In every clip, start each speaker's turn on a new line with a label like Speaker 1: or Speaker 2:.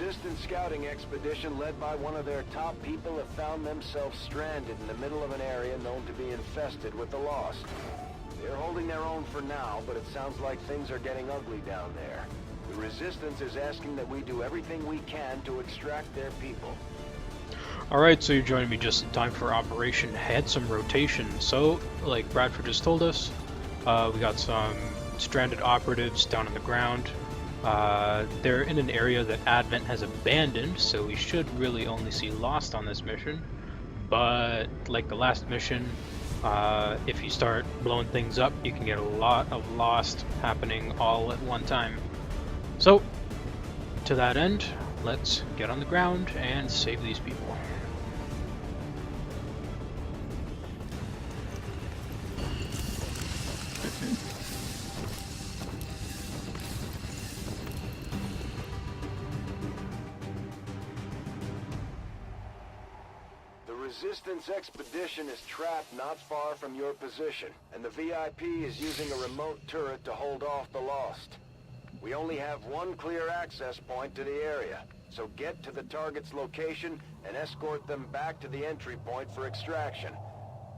Speaker 1: Resistance scouting expedition led by one of their top people have found themselves stranded in the middle of an area known to be infested with the Lost. They're holding their own for now, but it sounds like things are getting ugly down there. The Resistance is asking that we do everything we can to extract their people.
Speaker 2: Alright, so you're joining me just in time for Operation Had some rotation. So, like Bradford just told us, we got some stranded operatives down on the ground. They're in an area that Advent has abandoned, so we should really only see Lost on this mission. But, like the last mission, if you start blowing things up, you can get a lot of Lost happening all at one time. So, to that end, let's get on the ground and save these people.
Speaker 1: Resistance expedition is trapped not far from your position, and the VIP is using a remote turret to hold off the Lost. We only have one clear access point to the area, so get to the target's location and escort them back to the entry point for extraction.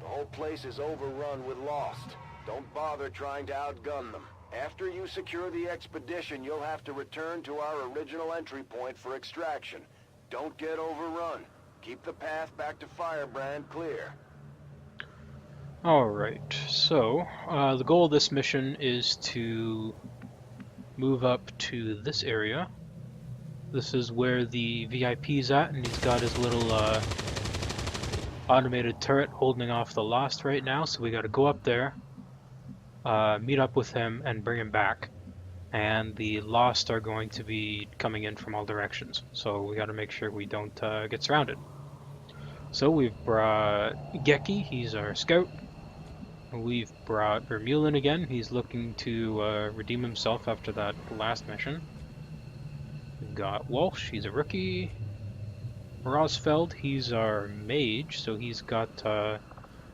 Speaker 1: The whole place is overrun with Lost. Don't bother trying to outgun them. After you secure the expedition, you'll have to return to our original entry point for extraction. Don't get overrun. Keep the path back to Firebrand clear.
Speaker 2: Alright, so the goal of this mission is to move up to this area. This is where the VIP's at, and he's got his little automated turret holding off the Lost right now, so we gotta go up there, meet up with him, and bring him back. And the Lost are going to be coming in from all directions, so we gotta make sure we don't get surrounded. So we've brought Geki, he's our scout. We've brought Vermeulen again, he's looking to redeem himself after that last mission. We've got Walsh, he's a rookie. Rosfeld, he's our mage, so he's got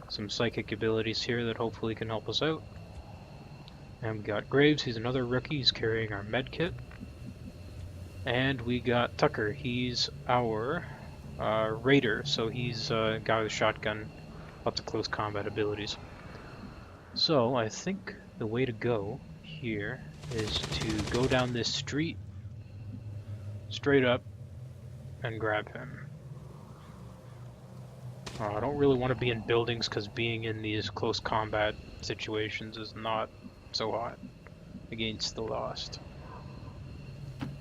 Speaker 2: some psychic abilities here that hopefully can help us out. And we got Graves, he's another rookie, he's carrying our med kit. And we got Tucker, he's our raider, so he's a guy with a shotgun, lots of close combat abilities. So I think the way to go here is to go down this street, straight up, and grab him. I don't really want to be in buildings because being in these close combat situations is not so hot against the Lost.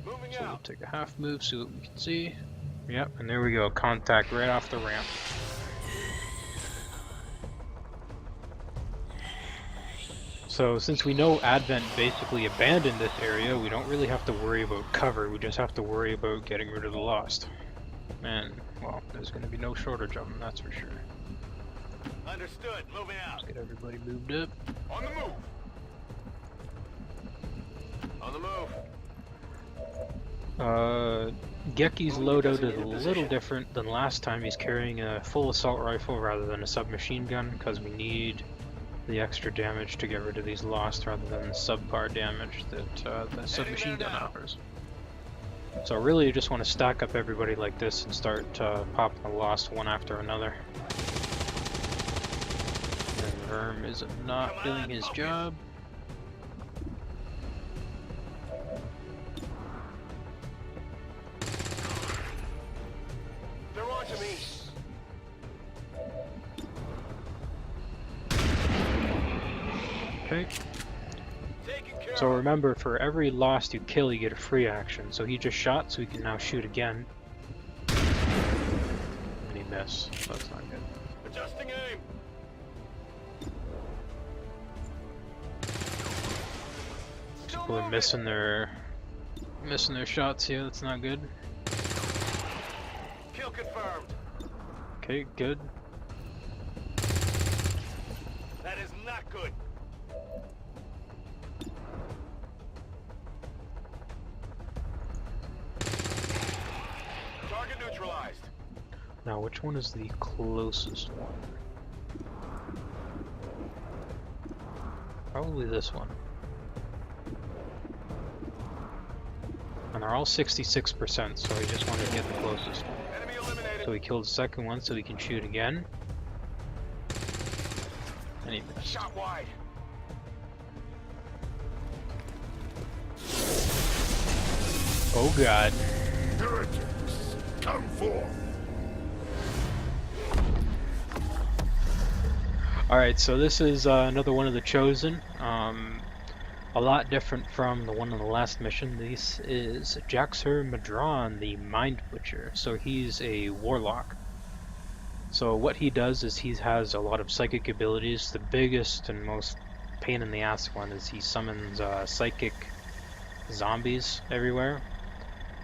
Speaker 2: So we'll take a half move, see what we can see. Yep, and there we go, contact right off the ramp. So since we know Advent basically abandoned this area, we don't really have to worry about cover, we just have to worry about getting rid of the Lost. And, well, there's going to be no shortage of them, that's for sure.
Speaker 1: Understood, moving out.
Speaker 2: Let's get everybody moved up.
Speaker 1: On the move! On the move!
Speaker 2: Geki's loadout is a little different than last time. He's carrying a full assault rifle rather than a submachine gun because we need the extra damage to get rid of these Lost rather than the subpar damage that the submachine gun offers. So really you just want to stack up everybody like this and start popping the Lost one after another. And Verm is not doing his job. Okay. So remember, for every Lost you kill, you get a free action. So he just shot, so he can now shoot again. And he missed, so that's not good.
Speaker 1: Adjusting aim.
Speaker 2: People are missing their shots here. That's not good.
Speaker 1: Kill confirmed.
Speaker 2: Okay, good.
Speaker 1: That is not good. Target neutralized.
Speaker 2: Now, which one is the closest one? Probably this one. And they're all 66%, so we just wanted to get the closest.
Speaker 1: Enemy eliminated.
Speaker 2: So we killed the second one so we can shoot again. And he missed.
Speaker 1: Shot wide.
Speaker 2: Oh god.
Speaker 3: Heretics, come forth.
Speaker 2: Alright, so this is another one of the Chosen. A lot different from the one on the last mission. This is Jaxer Madron, the Mind Butcher. So he's a warlock. So what he does is he has a lot of psychic abilities. The biggest and most pain in the ass one is he summons psychic zombies everywhere.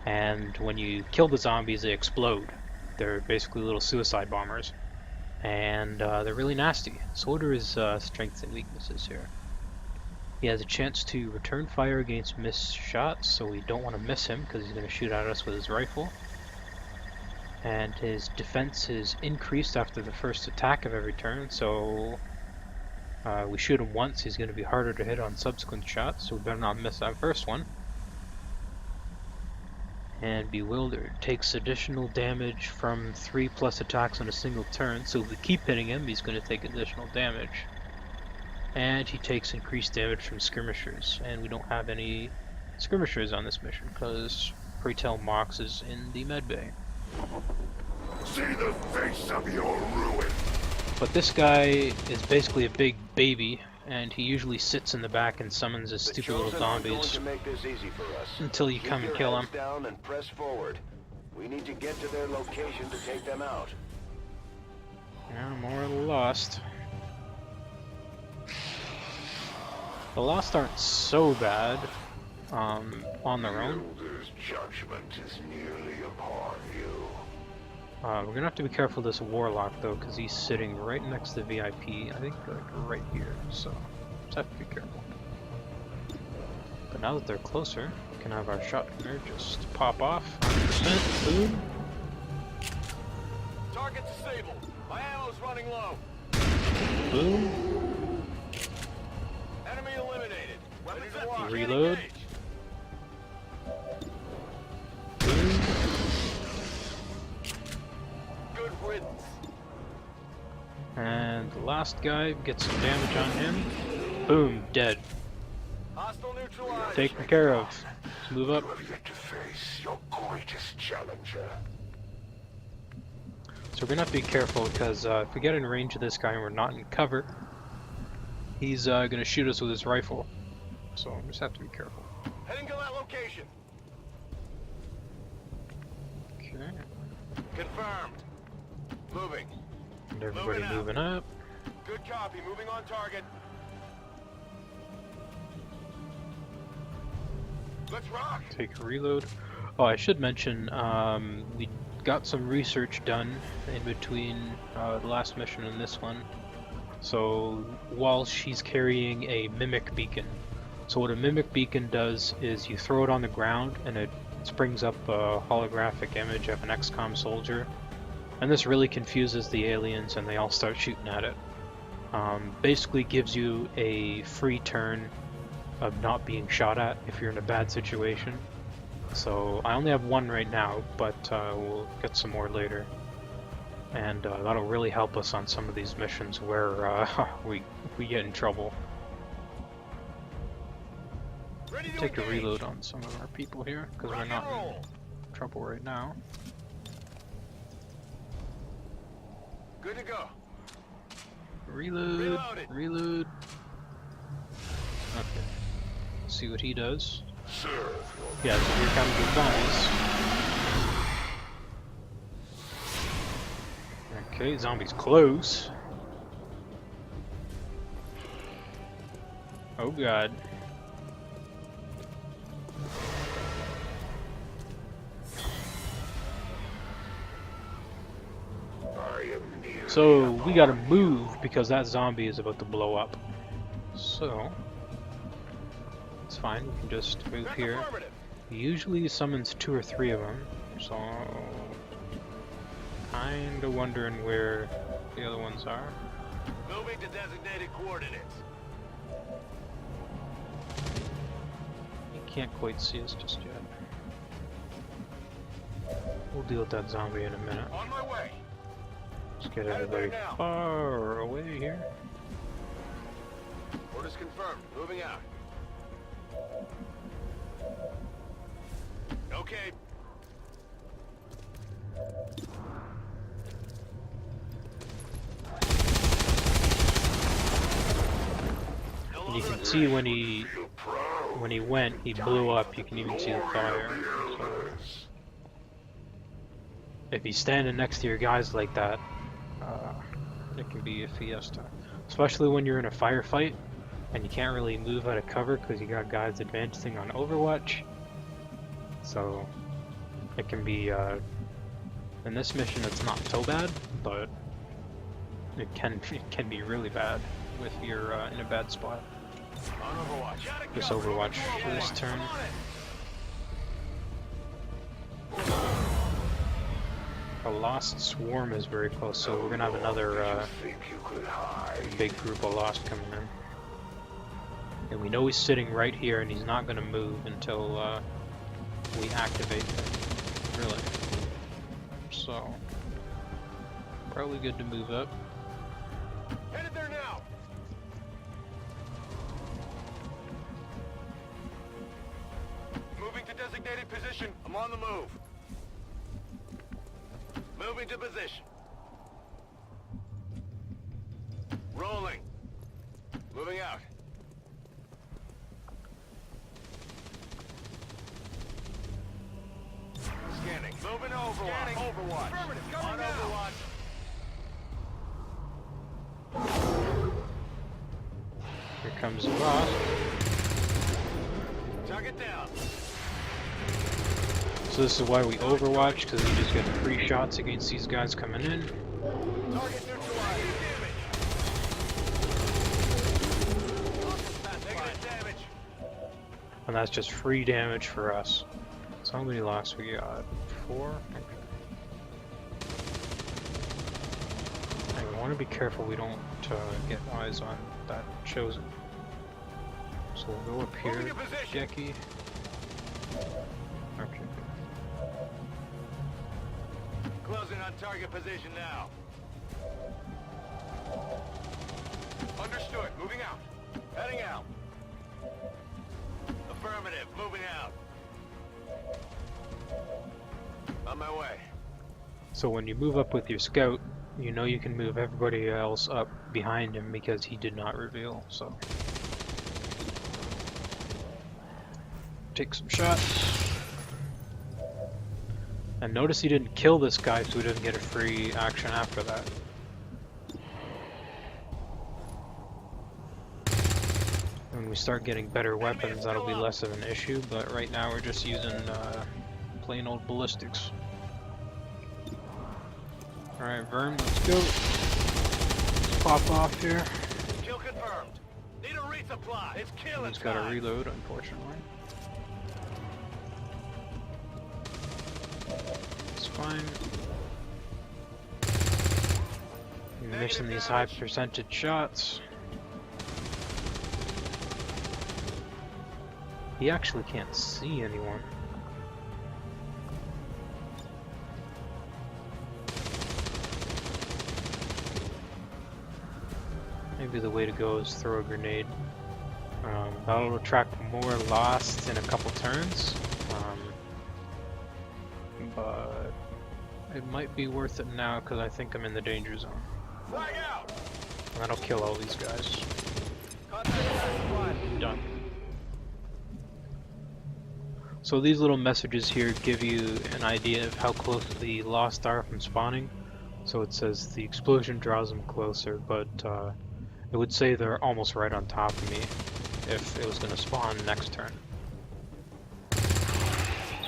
Speaker 2: And when you kill the zombies, they explode. They're basically little suicide bombers. And they're really nasty. So what are his strengths and weaknesses here? He has a chance to return fire against missed shots, so we don't want to miss him because he's going to shoot at us with his rifle. And his defense is increased after the first attack of every turn, so we shoot him once, he's going to be harder to hit on subsequent shots, so we better not miss that first one. And Bewildered takes additional damage from 3+ attacks on a single turn, so if we keep hitting him, he's going to take additional damage. And he takes increased damage from skirmishers, and we don't have any skirmishers on this mission because Pray Tell Mox is in the medbay.
Speaker 3: See the face of your ruin.
Speaker 2: But this guy is basically a big baby, and he usually sits in the back and summons his stupid little zombies
Speaker 1: To make this easy for us.
Speaker 2: until you
Speaker 1: Keep
Speaker 2: come and
Speaker 1: your
Speaker 2: kill
Speaker 1: heads
Speaker 2: him.
Speaker 1: down and press forward. We need to get to their location to take them out.
Speaker 2: Yeah, more Lost. The Lost aren't so bad on their own.
Speaker 3: Builder's judgment is nearly upon you.
Speaker 2: We're gonna have to be careful of this warlock though, because he's sitting right next to the VIP. I think like right here, so just have to be careful. But now that they're closer, we can have our shotgunner just pop off. 100%. Boom.
Speaker 1: Target disabled. My ammo's running low.
Speaker 2: Boom.
Speaker 1: Enemy eliminated. Weapons locked.
Speaker 2: Reload.
Speaker 1: Engage.
Speaker 2: Boom.
Speaker 1: Good riddance.
Speaker 2: And the last guy gets some damage on him. Boom. Dead.
Speaker 1: Hostile neutralized.
Speaker 2: Taken care of. Let's move up.
Speaker 3: You have yet to face your greatest challenger.
Speaker 2: So we're gonna have to be careful because if we get in range of this guy and we're not in cover, he's gonna shoot us with his rifle. So we just have to be careful.
Speaker 1: Heading to that location.
Speaker 2: Okay.
Speaker 1: Confirmed. Moving.
Speaker 2: And everybody
Speaker 1: Moving out.
Speaker 2: moving up.
Speaker 1: Good copy. Moving on target. Let's rock.
Speaker 2: Take a reload. Oh, I should mention, we got some research done in between the last mission and this one. So while she's carrying a mimic beacon. So what a mimic beacon does is you throw it on the ground and it springs up a holographic image of an XCOM soldier. And this really confuses the aliens and they all start shooting at it. Basically gives you a free turn of not being shot at if you're in a bad situation. So I only have one right now, but we'll get some more later. And that'll really help us on some of these missions where we get in trouble.
Speaker 1: Ready to
Speaker 2: Take a
Speaker 1: engage.
Speaker 2: reload on some of our people here, because we're
Speaker 1: Rock
Speaker 2: not
Speaker 1: and roll.
Speaker 2: in trouble right now.
Speaker 1: Good to go.
Speaker 2: Reload,
Speaker 1: Reloaded.
Speaker 2: reload. Okay. See what he does.
Speaker 3: Serve
Speaker 2: Yeah, so here comes the zombies. Okay, zombies close. Oh god.
Speaker 3: I am near.
Speaker 2: So we gotta move because that zombie is about to blow up. So it's fine, we can just move
Speaker 1: That's
Speaker 2: here.
Speaker 1: affirmative.
Speaker 2: He usually summons 2 or 3 of them, so kinda wondering where the other ones are.
Speaker 1: Moving to designated coordinates.
Speaker 2: He can't quite see us just yet. We'll deal with that zombie in a minute.
Speaker 1: On my way.
Speaker 2: Let's get
Speaker 1: Headed there
Speaker 2: everybody
Speaker 1: now.
Speaker 2: far away here.
Speaker 1: Orders confirmed. Moving out. Okay.
Speaker 2: And you can see when he went, he blew up. You can even see the fire. So if he's standing next to your guys like that, it can be a fiesta. Especially when you're in a firefight and you can't really move out of cover because you got guys advancing on Overwatch. So it can be, in this mission it's not so bad, but it can be really bad if you're in a bad spot.
Speaker 1: On Overwatch.
Speaker 2: This Overwatch for this turn. A Lost Swarm is very close, so we're gonna have another big group of Lost coming in. And we know he's sitting right here and he's not gonna move until we activate him. Really. So probably good to move up.
Speaker 1: Headed there now. Moving to designated position. I'm on the move. Moving to position. Rolling. Moving out. Scanning. Moving to Overwatch. Scanning. Overwatch. Affirmative. Coming on now. Overwatch.
Speaker 2: Here comes the boss.
Speaker 1: Target down.
Speaker 2: So this is why we Overwatch, because we just get free shots against these guys coming in.
Speaker 1: Target neutralized. Negative damage.
Speaker 2: And that's just free damage for us. So how many locks we got? 4? And we want to be careful we don't get eyes on that chosen. So we'll go up here, Jackie. Okay.
Speaker 1: Closing on target position now. Understood. Moving out. Heading out. Affirmative. Moving out. On my way.
Speaker 2: So when you move up with your scout, you know you can move everybody else up behind him because he did not reveal, so. Take some shots. And notice he didn't kill this guy, so he doesn't get a free action after that. When we start getting better weapons, that'll be less of an issue, but right now we're just using plain old ballistics. Alright, Vern, let's go. Let's pop off here.
Speaker 1: Kill confirmed. Need a resupply. It's killing.
Speaker 2: He's got to reload, unfortunately. It's fine. You're missing these high percentage shots. He actually can't see anyone. Maybe the way to go is throw a grenade. That'll attract more Lost in a couple turns. But it might be worth it now because I think I'm in the danger zone.
Speaker 1: Flag out.
Speaker 2: And that'll kill all these guys. Done. So these little messages here give you an idea of how close the Lost are from spawning. So it says the explosion draws them closer, but it would say they're almost right on top of me if it was going to spawn next turn.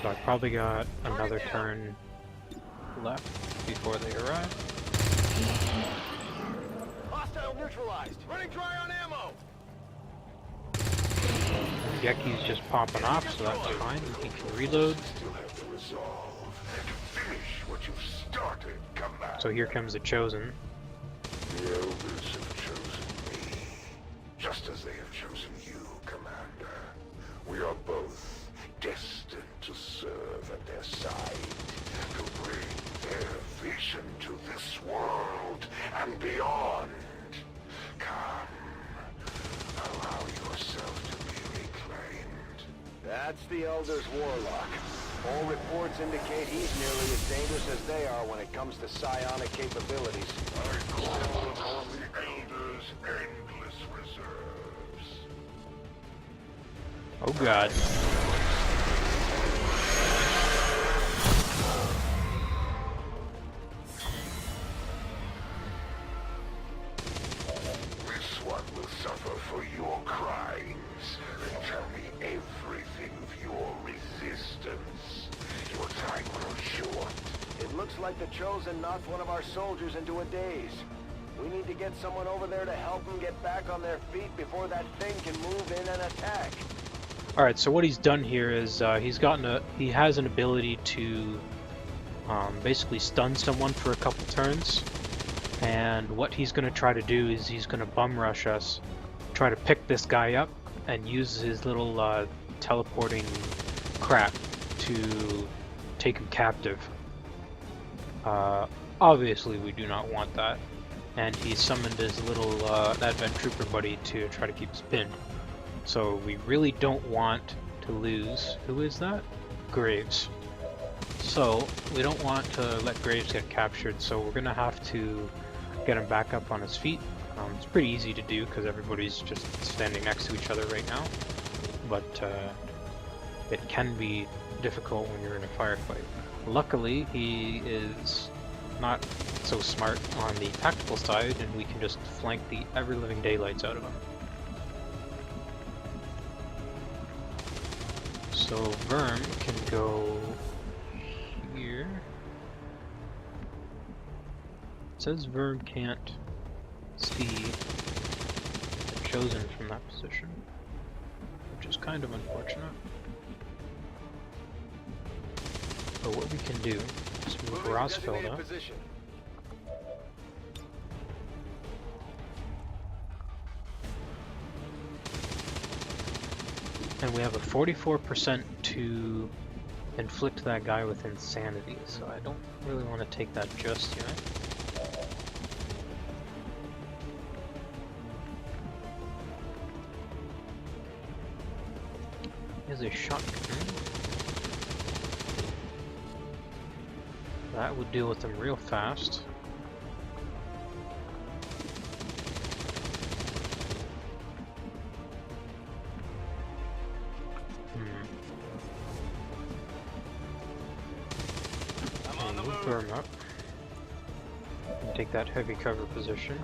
Speaker 2: So I probably got another turn left before they arrive.
Speaker 1: Hostile neutralized. Running dry on ammo.
Speaker 2: Geki's just popping off, so that's fine. He can reload.
Speaker 3: Still have to resolve and finish what you've started, Commander.
Speaker 2: So here comes the Chosen.
Speaker 3: The elders have chosen me, just as they have chosen you, Commander. We are both destined to serve at their side, to connection to this world and beyond. Come, allow yourself to be reclaimed.
Speaker 1: That's the Elder's warlock. All reports indicate he's nearly as dangerous as they are when it comes to psionic capabilities.
Speaker 3: I call upon the Elder's endless reserves.
Speaker 2: Oh god.
Speaker 3: This one will suffer for your crimes. And tell me everything of your resistance. Your time grows short.
Speaker 1: It looks like the Chosen knocked one of our soldiers into a daze. We need to get someone over there to help them get back on their feet before that thing can move in and attack.
Speaker 2: Alright, so what he's done here is he has an ability to basically stun someone for a couple turns. And what he's going to try to do is he's going to bum rush us, try to pick this guy up, and use his little teleporting crap to take him captive. Obviously we do not want that. And he summoned his little Advent Trooper buddy to try to keep us pinned. So we really don't want to lose. Who is that? Graves. So we don't want to let Graves get captured, so we're gonna have to get him back up on his feet. It's pretty easy to do because everybody's just standing next to each other right now, but it can be difficult when you're in a firefight. Luckily, he is not so smart on the tactical side, and we can just flank the ever-living daylights out of him. So Verm can go here. It says Verm can't see the Chosen from that position, which is kind of unfortunate. But what we can do is move Rosfeld up. And we have a 44% to inflict that guy with insanity, so I don't really want to take that just yet. Here's a shotgun. That would deal with them real fast. Move him up. And take that heavy cover position.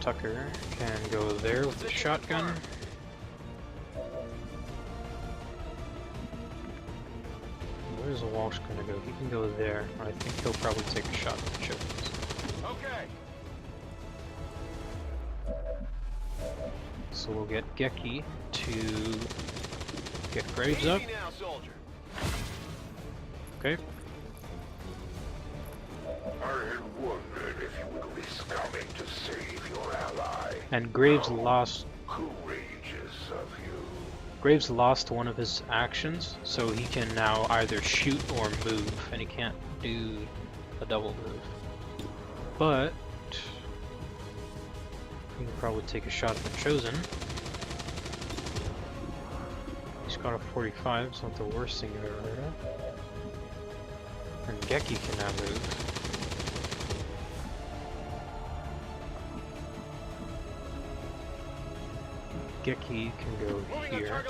Speaker 2: Tucker can go there with the shotgun. Where's Walsh gonna go? He can go there. I think he'll probably take a shot at the chips.
Speaker 1: Okay.
Speaker 2: So we'll get Geki to get Graves up. Okay.
Speaker 3: I had wondered if you would risk coming to save your ally.
Speaker 2: And Graves lost.
Speaker 3: Courageous of you.
Speaker 2: Graves lost one of his actions, so he can now either shoot or move, and he can't do a double move. But he can probably take a shot at the Chosen. He's got a 45, it's not the worst thing I've ever heard of. And Geki can now move. Geki can go here.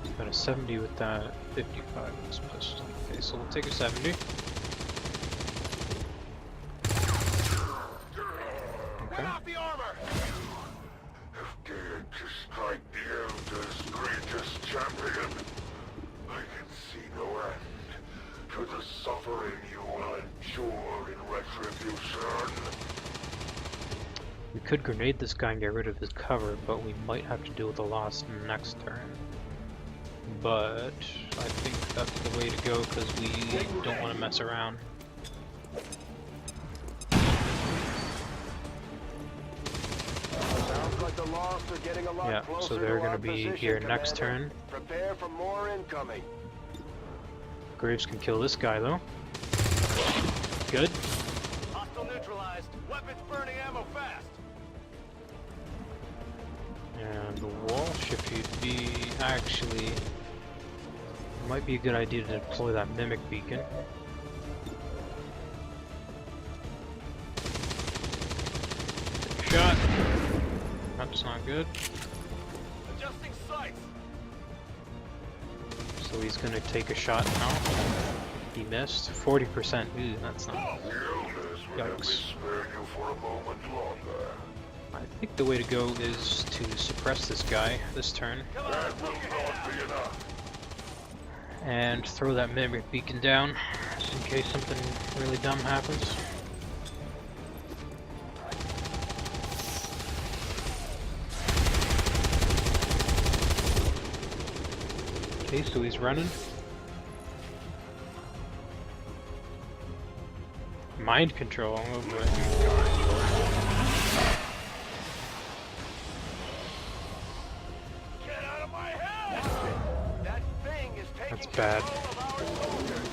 Speaker 2: He's got a 70 with that 55 with his pistol. Okay, so we'll take a 70. Okay.
Speaker 3: Dared to strike the Elder's greatest champion. I can see no end to the suffering you will endure in retribution.
Speaker 2: We could grenade this guy and get rid of his cover, but we might have to deal with the loss next turn. But I think that's the way to go because we don't want to mess around.
Speaker 1: Sounds like the The Lost are getting a lot
Speaker 2: Yeah,
Speaker 1: closer
Speaker 2: so they're
Speaker 1: to
Speaker 2: going
Speaker 1: our
Speaker 2: to be
Speaker 1: position,
Speaker 2: here next
Speaker 1: Commander.
Speaker 2: turn.
Speaker 1: Prepare for more incoming.
Speaker 2: Graves can kill this guy though. Good.
Speaker 1: Hostile neutralized. Weapons burning ammo fast.
Speaker 2: And Walsh, if you'd be actually, might be a good idea to deploy that mimic beacon. Take a shot. That's not good.
Speaker 1: Adjusting sights.
Speaker 2: So he's gonna take a shot now. He missed. 40%. Ooh, that's not.
Speaker 3: The illness will let me
Speaker 2: Yikes.
Speaker 3: spare you for a moment longer.
Speaker 2: I think the way to go is to suppress this guy this turn
Speaker 3: That will not be enough.
Speaker 2: and throw that mimic beacon down just in case something really dumb happens. Okay, so he's running. Mind control, oh boy.
Speaker 1: Get out of my head! That thing is taking
Speaker 2: That's bad.
Speaker 1: control of our soldiers.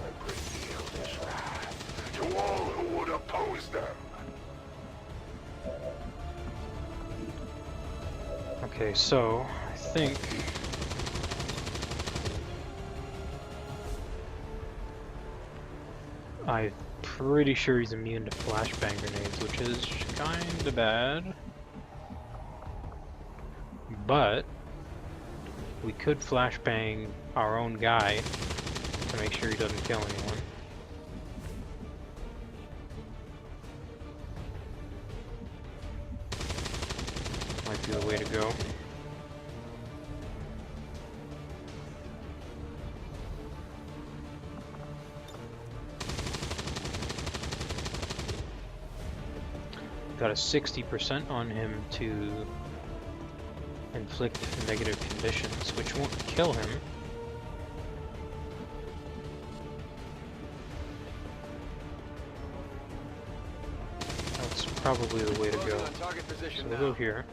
Speaker 3: I bring the illness wrath to all who would oppose them.
Speaker 2: Okay, so I think I'm pretty sure he's immune to flashbang grenades, which is kinda bad. But we could flashbang our own guy to make sure he doesn't kill anyone. Might be the way to go. Got a 60% on him to inflict negative conditions, which won't kill him. That's probably the way to go.
Speaker 1: On target position
Speaker 2: So
Speaker 1: now.
Speaker 2: we'll go here.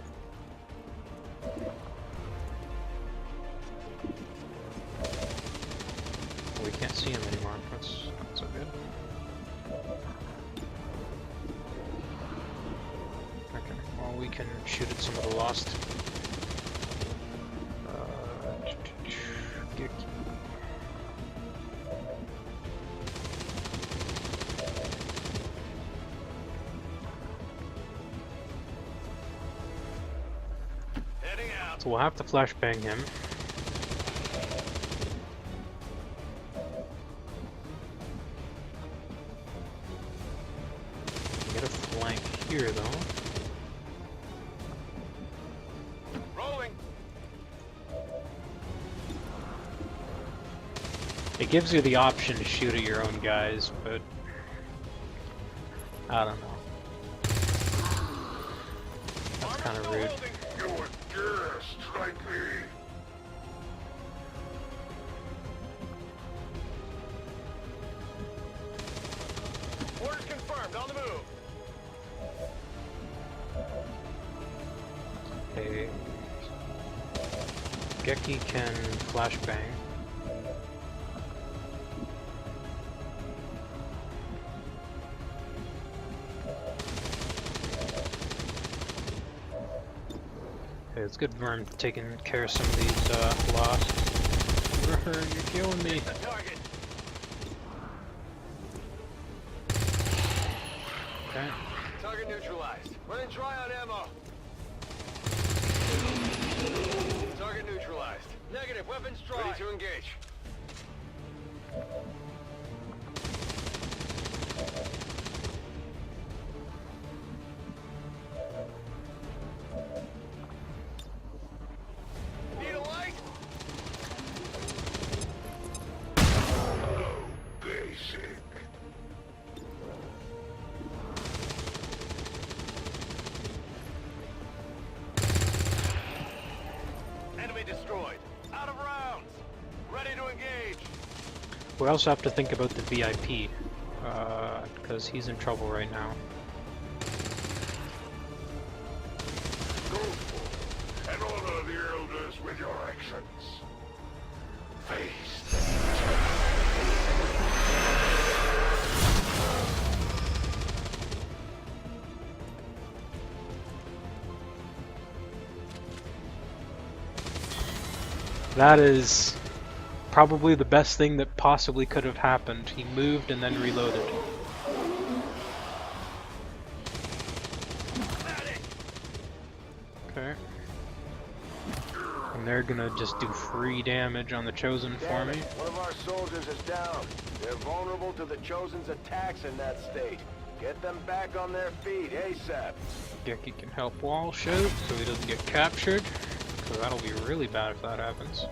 Speaker 2: We can't see him anymore. That's not so good. Okay, well we can shoot at some of the lost. Get-
Speaker 1: Heading out.
Speaker 2: So we'll have to flashbang him. Get a flank here though.
Speaker 1: Rolling.
Speaker 2: It gives you the option to shoot at your own guys, but I don't know. That's kind of rude.
Speaker 3: You would dare strike me?
Speaker 1: Orders confirmed. On the move.
Speaker 2: Okay. Geki can flashbang. Okay, it's good for him taking care of some of these lost. You're killing me.
Speaker 1: The target.
Speaker 2: Okay.
Speaker 1: Target neutralized. Running dry on ammo. Target neutralized. Negative. Weapons dry. Ready to engage. Need a light?
Speaker 3: Basic.
Speaker 1: Enemy destroyed. Out of rounds. Ready to engage.
Speaker 2: We also have to think about the VIP. because he's in trouble right now.
Speaker 3: Go forth and honor the elders with your actions. Face them.
Speaker 2: That is probably the best thing that possibly could have happened. He moved and then reloaded. Okay. And they're gonna just do free damage on the Chosen for
Speaker 1: Damn
Speaker 2: me.
Speaker 1: it, one of our soldiers is down. They're vulnerable to the Chosen's attacks in that state. Get them back on their feet ASAP.
Speaker 2: Geki can help Wall shoot so he doesn't get captured. So that'll be really bad if that happens.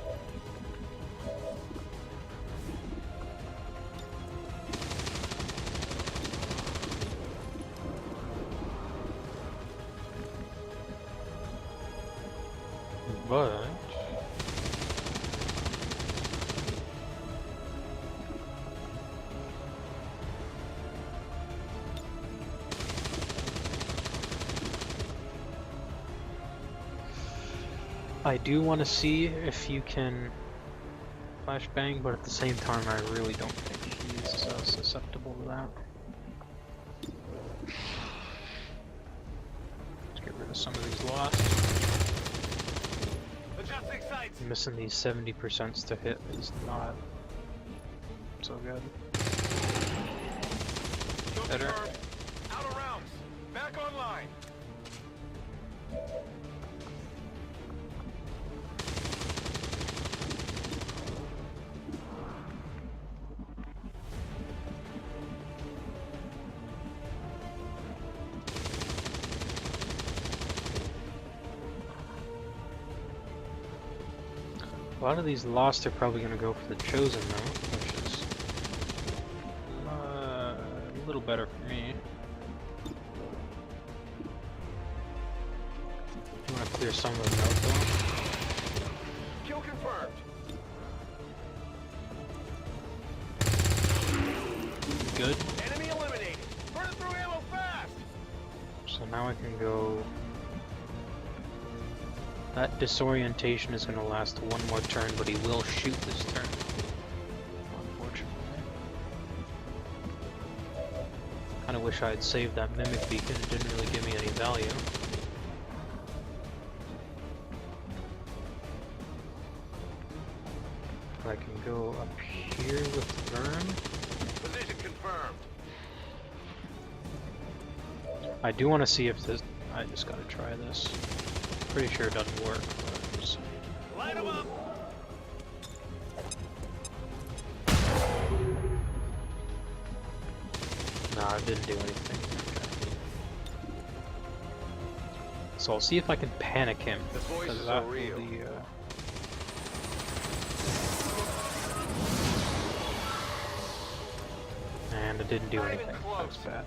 Speaker 2: But I do want to see if you can flashbang, but at the same time I really don't think he's susceptible to that. Let's get rid of some of these lost. Missing these 70% to hit is not so good. Better.
Speaker 3: Out of rounds. Back online.
Speaker 2: A lot of these lost are probably going to go for the Chosen though, which is a little better for me. I want to clear some of them out though.
Speaker 3: Kill confirmed.
Speaker 2: Good.
Speaker 3: Enemy eliminated. Burn through ammo fast.
Speaker 2: So now I can go. That disorientation is going to last one more turn, but he will shoot this turn. Unfortunately. Kinda wish I had saved that mimic beacon, it didn't really give me any value. I can go up here with Burn.
Speaker 3: Position confirmed.
Speaker 2: I do want to see if this. I just gotta try this. Pretty sure it doesn't work, but just...
Speaker 3: Light 'em up.
Speaker 2: Nah, it didn't do anything. Okay. So I'll see if I can panic him,
Speaker 1: The voices
Speaker 2: because
Speaker 1: are
Speaker 2: that will
Speaker 1: real.
Speaker 2: be, and it didn't do
Speaker 3: Not even
Speaker 2: anything.
Speaker 3: close.
Speaker 2: That's bad.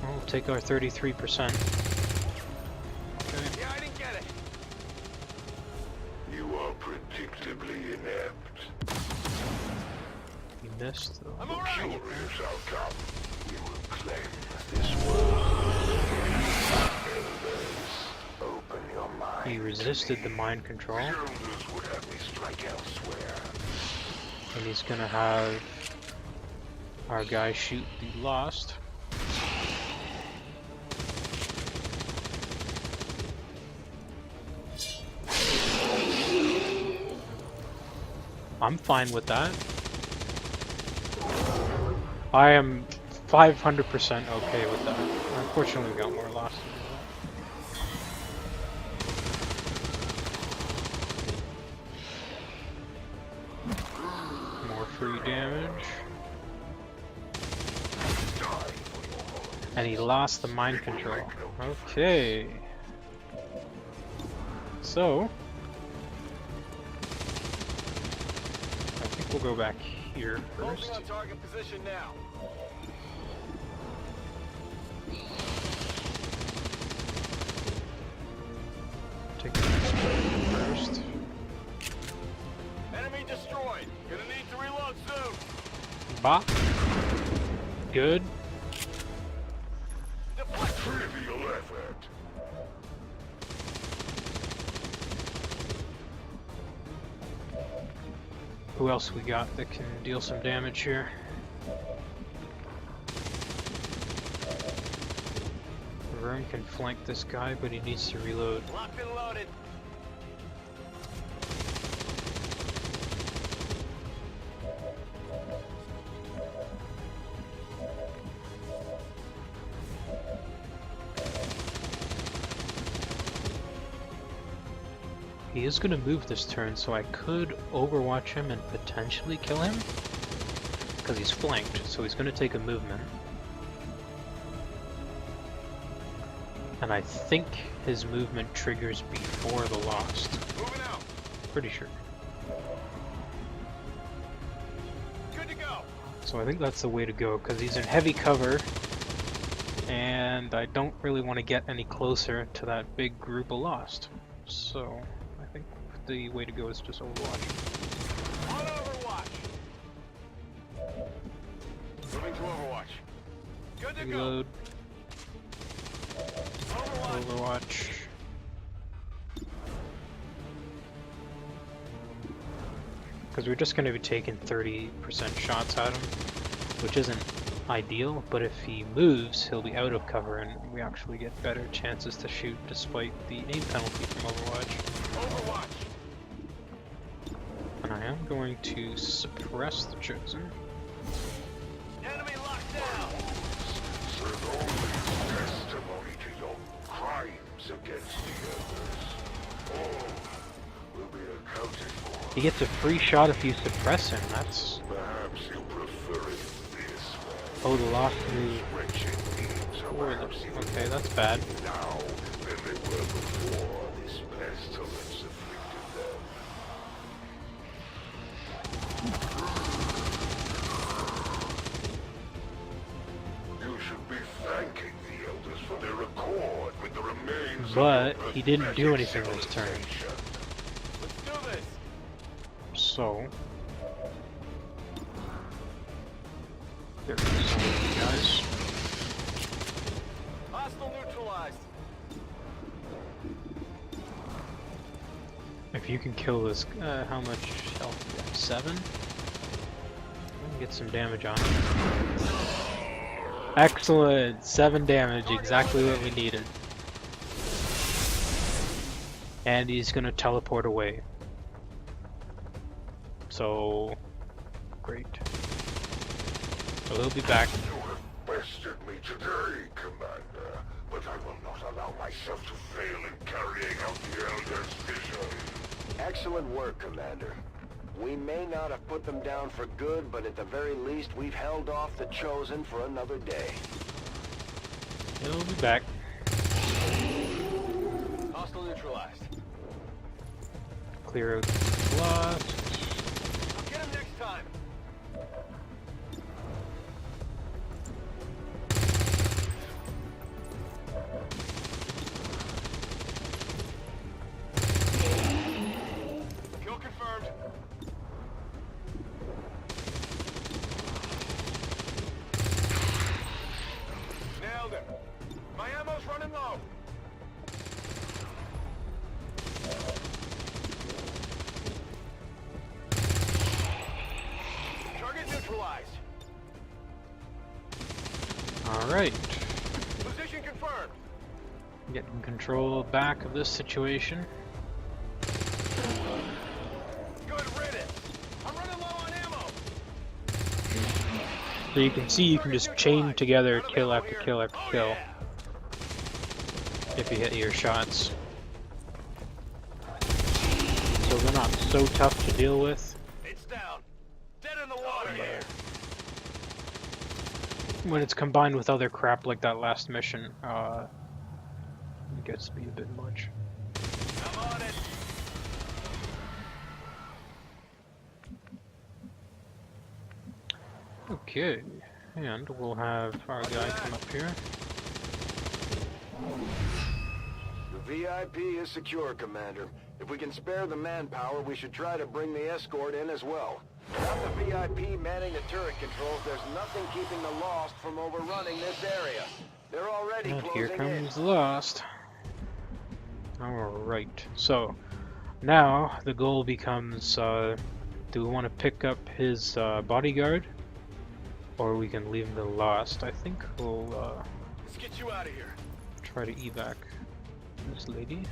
Speaker 2: We'll take our 33%. Okay.
Speaker 3: Yeah, I didn't get it. You are predictably inept.
Speaker 2: You missed though.
Speaker 3: I'm alright. Curious outcome. We will cleanse this world. Elders, open your mind.
Speaker 2: He resisted the mind control,
Speaker 3: The elders would have me strike elsewhere.
Speaker 2: and he's gonna have our guy shoot the Lost. I'm fine with that. I am 500% okay with that. Unfortunately, we got more Lost. More free damage. And he lost the mind control. Okay. So, I think we'll go back here
Speaker 1: Moving
Speaker 2: first.
Speaker 1: on target position now.
Speaker 2: Take the next one first.
Speaker 4: destroyed. Gonna need to reload soon.
Speaker 2: Bop. Good.
Speaker 3: Trivial effort.
Speaker 2: Who else we got that can deal some damage here? Vern can flank this guy, but he needs to reload.
Speaker 4: Locked and loaded.
Speaker 2: He is going to move this turn, so I could overwatch him and potentially kill him. Because he's flanked, so he's going to take a movement. And I think his movement triggers before the Lost.
Speaker 4: Moving out.
Speaker 2: Pretty sure.
Speaker 4: Good to go.
Speaker 2: So I think that's the way to go, because he's in heavy cover. And I don't really want to get any closer to that big group of Lost. So I think the way to go is just overwatch.
Speaker 4: On Overwatch. Moving to Overwatch. Good to
Speaker 2: Reload.
Speaker 4: go. Overwatch.
Speaker 2: Overwatch. Because we're just going to be taking 30% shots at him, which isn't ideal, but if he moves, he'll be out of cover and we actually get better chances to shoot despite the aim penalty from Overwatch.
Speaker 4: Overwatch.
Speaker 2: And I am going to suppress the Chosen.
Speaker 4: Enemy locked down.
Speaker 3: Serve only testimony to your crimes against the others. All will be accounted for.
Speaker 2: He gets a free shot if you suppress him, that's...
Speaker 3: Perhaps you prefer it this way.
Speaker 2: Oh, the Lost move.
Speaker 3: Wretched beings are
Speaker 2: Or the...
Speaker 3: perhaps even
Speaker 2: Okay, that's bad.
Speaker 3: now than they were before this pestilence afflicted them. You should be thanking the elders for their accord with the remains
Speaker 2: But
Speaker 3: of your
Speaker 2: he didn't do
Speaker 3: pathetic
Speaker 2: anything this turn.
Speaker 3: civilization.
Speaker 4: Let's do this.
Speaker 2: So... There goes some of you guys.
Speaker 4: Hostile neutralized.
Speaker 2: If you can kill this, how much health do you have? 7? Get some damage on him. Excellent! 7 damage, exactly what we needed. And he's gonna teleport away. So... great. So he'll be back.
Speaker 3: You have bested me today, Commander, but I will not allow myself to fail in carrying out the Elder's vision.
Speaker 1: Excellent work, Commander. We may not have put them down for good, but at the very least, we've held off the Chosen for another day.
Speaker 2: He'll be back.
Speaker 4: Hostile neutralized.
Speaker 2: Clear out the Lost.
Speaker 4: I'll get him next time. Kill confirmed. Nailed it. My ammo's running low. Target neutralized.
Speaker 2: Alright.
Speaker 4: Position confirmed.
Speaker 2: Getting control back of this situation.
Speaker 4: Good riddance. I'm running low on ammo.
Speaker 2: So you can see you can just chain together kill after kill after
Speaker 4: Oh,
Speaker 2: kill
Speaker 4: yeah.
Speaker 2: if you hit your shots. So they're not so tough to deal with.
Speaker 4: It's down. Dead in the water here.
Speaker 2: When it's combined with other crap like that last mission, it gets to be a bit much.
Speaker 4: I'm on it.
Speaker 2: Okay, and we'll have our guy come up here.
Speaker 1: The VIP is secure, Commander. If we can spare the manpower, we should try to bring the escort in as well. Without the VIP manning the turret controls, there's nothing keeping the Lost from overrunning this area. They're already
Speaker 2: And
Speaker 1: closing
Speaker 2: here comes
Speaker 1: in.
Speaker 2: the Lost. Alright, so now the goal becomes, do we want to pick up his bodyguard? Or we can leave the Lost. I think we'll
Speaker 4: Let's get you out of here.
Speaker 2: try to evac this lady.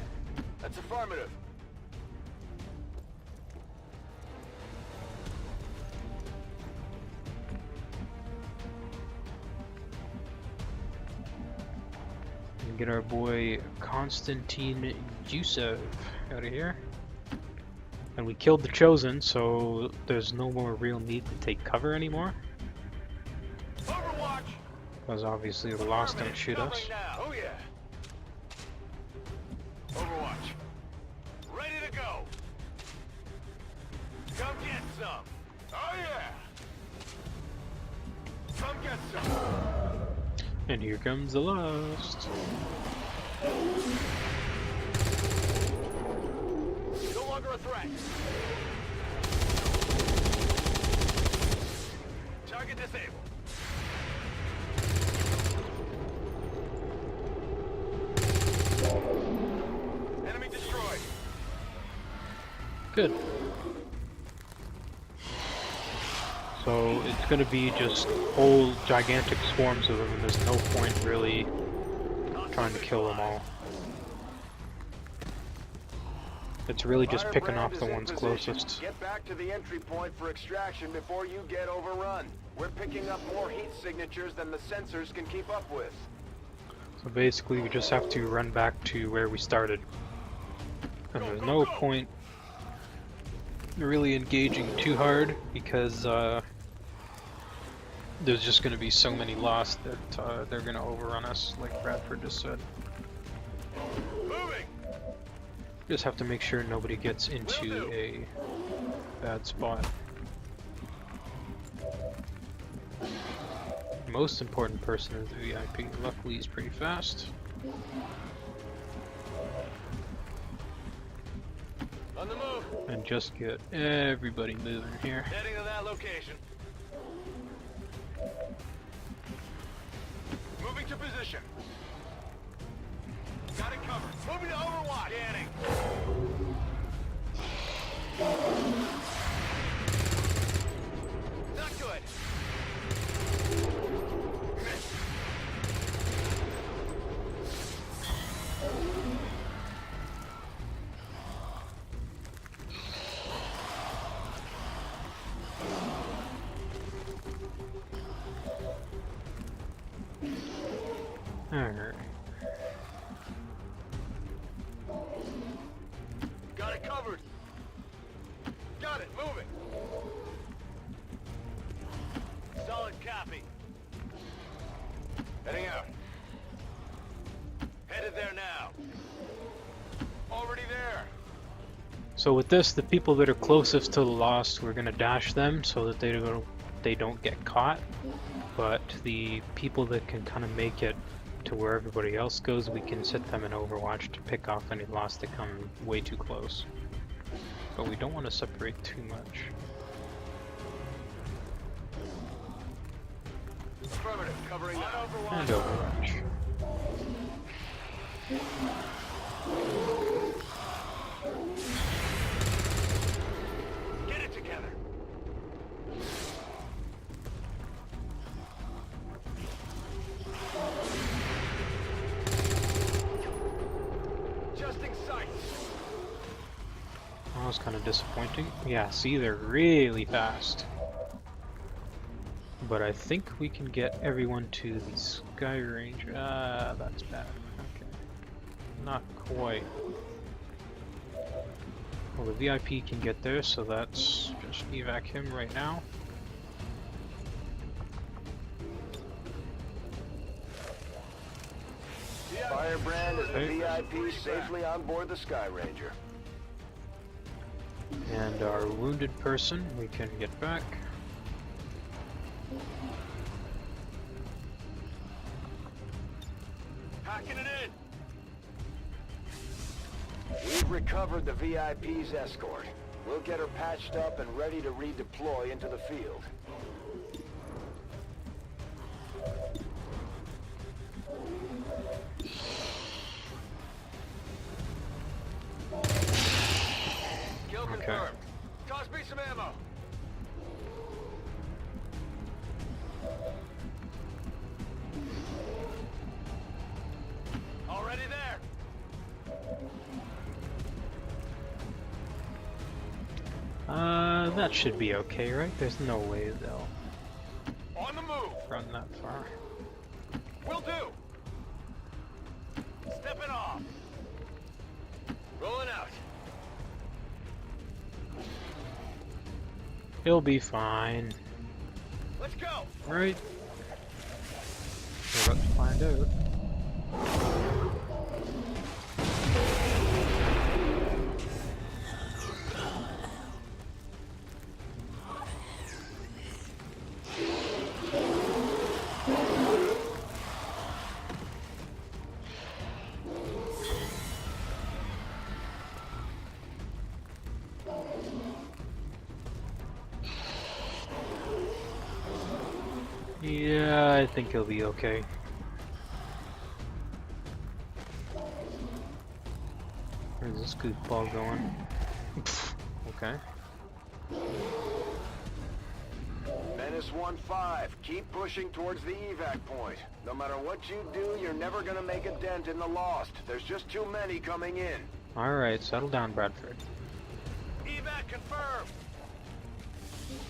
Speaker 4: That's affirmative.
Speaker 2: And get our boy Konstantin Jusev out of here. And we killed the Chosen, so there's no more real need to take cover anymore.
Speaker 4: Overwatch.
Speaker 2: Because obviously the Lost don't shoot us.
Speaker 4: Covering now. Oh yeah. Overwatch. Ready to go. Come get some. Oh yeah. Come get some.
Speaker 2: And here comes the Lost.
Speaker 4: No longer a threat. Target disabled. Enemy destroyed.
Speaker 2: Good. So it's going to be just whole gigantic swarms of them, and there's no point really trying to kill them all. It's really just picking
Speaker 1: Firebrand
Speaker 2: off the
Speaker 1: is in
Speaker 2: ones
Speaker 1: position.
Speaker 2: closest.
Speaker 1: Get back to the entry point for extraction before you get overrun. We're picking up more heat signatures than the sensors can keep up with.
Speaker 2: So basically we just have to run back to where we started. And there's no point really engaging too hard because there's just going to be so many Lost that they're going to overrun us, like Bradford just said.
Speaker 4: Moving.
Speaker 2: Just have to make sure nobody gets into a bad spot. Most important person is the VIP. Luckily he's pretty fast.
Speaker 4: On the move.
Speaker 2: And just get everybody moving here.
Speaker 4: Heading to that location. Moving to position. Got it covered. Moving to Overwatch. Scanning. Not good. Miss.
Speaker 2: Alright.
Speaker 4: Got it covered. Got it. Moving. Solid copy. Heading out. Headed there now. Already there.
Speaker 2: So with this, the people that are closest to the Lost, we're gonna dash them so that they don't get caught. But the people that can kind of make it to where everybody else goes, we can set them in Overwatch to pick off any Lost that come way too close. But we don't want to separate too much.
Speaker 4: Affirmative. Covering now.
Speaker 2: And Overwatch.
Speaker 4: Get it together. Adjusting sights.
Speaker 2: That was kind of disappointing. Yeah, see, they're really fast. But I think we can get everyone to the Sky Range. Ah, that's bad. Okay. Not quite. Well, the VIP can get there, so that's just evac him right now.
Speaker 1: Firebrand is the
Speaker 2: Okay.
Speaker 1: VIP safely on board the Sky Ranger.
Speaker 2: And our wounded person, we can get back.
Speaker 4: Hacking it in.
Speaker 1: We've recovered the VIP's escort. We'll get her patched up and ready to redeploy into the field.
Speaker 4: Kill confirmed. Toss me some ammo. Already there.
Speaker 2: That should be okay, right? There's no way they'll
Speaker 4: On the move.
Speaker 2: run that far.
Speaker 4: Will do. Stepping off. Rolling out.
Speaker 2: He'll be fine,
Speaker 4: Let's go.
Speaker 2: right? We're about to find out. Yeah, I think he'll be okay. Where's this goofball going? Okay.
Speaker 1: Menace 1-5, keep pushing towards the evac point. No matter what you do, you're never gonna make a dent in the Lost. There's just too many coming in.
Speaker 2: Alright, settle down, Bradford.
Speaker 4: Evac confirmed.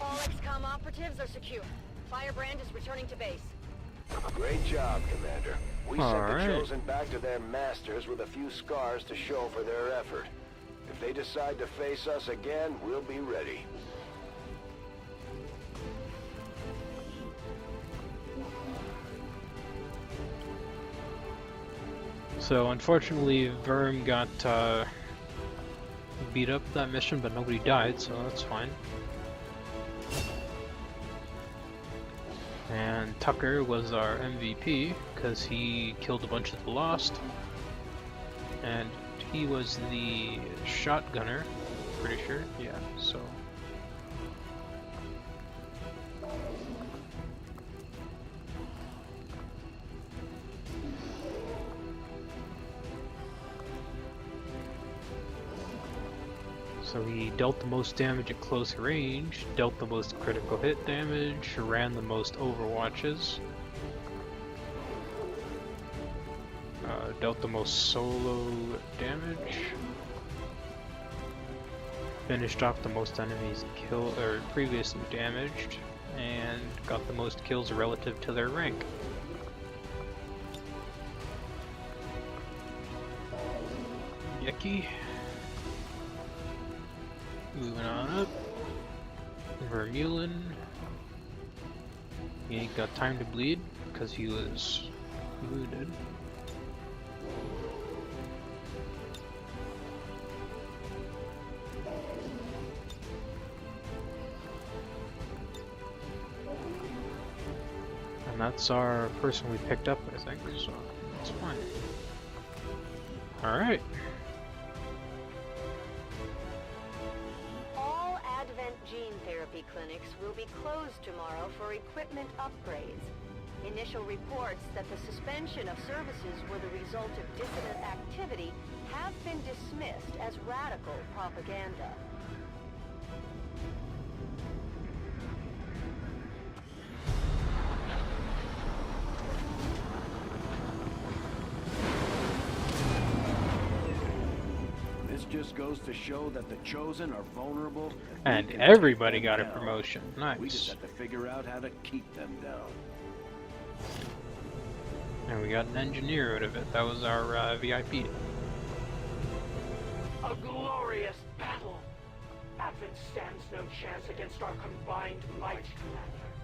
Speaker 5: All XCOM operatives are secure. Firebrand is returning to base.
Speaker 1: Great job, Commander. We sent
Speaker 2: Alright.
Speaker 1: the Chosen back to their masters with a few scars to show for their effort. If they decide to face us again, we'll be ready.
Speaker 2: So, unfortunately, Verm got beat up that mission, but nobody died, so that's fine. And Tucker was our MVP, because he killed a bunch of the Lost. And he was the shotgunner, pretty sure, yeah, so... So he dealt the most damage at close range, dealt the most critical hit damage, ran the most overwatches, dealt the most solo damage, finished off the most enemies previously damaged, and got the most kills relative to their rank. Yucky. Moving on up. Vermeulen. He ain't got time to bleed because he was wounded. And that's our person we picked up, I think, so that's fine. Alright.
Speaker 5: Gene therapy clinics will be closed tomorrow for equipment upgrades. Initial reports that the suspension of services were the result of dissident activity have been dismissed as radical propaganda.
Speaker 1: Just goes to show that the Chosen are vulnerable.
Speaker 2: And everybody got a promotion. Nice.
Speaker 1: We just have to figure out how to keep them down.
Speaker 2: And we got an engineer out of it. That was our VIP.
Speaker 6: A glorious battle! Advent stands no chance against our combined might, Commander.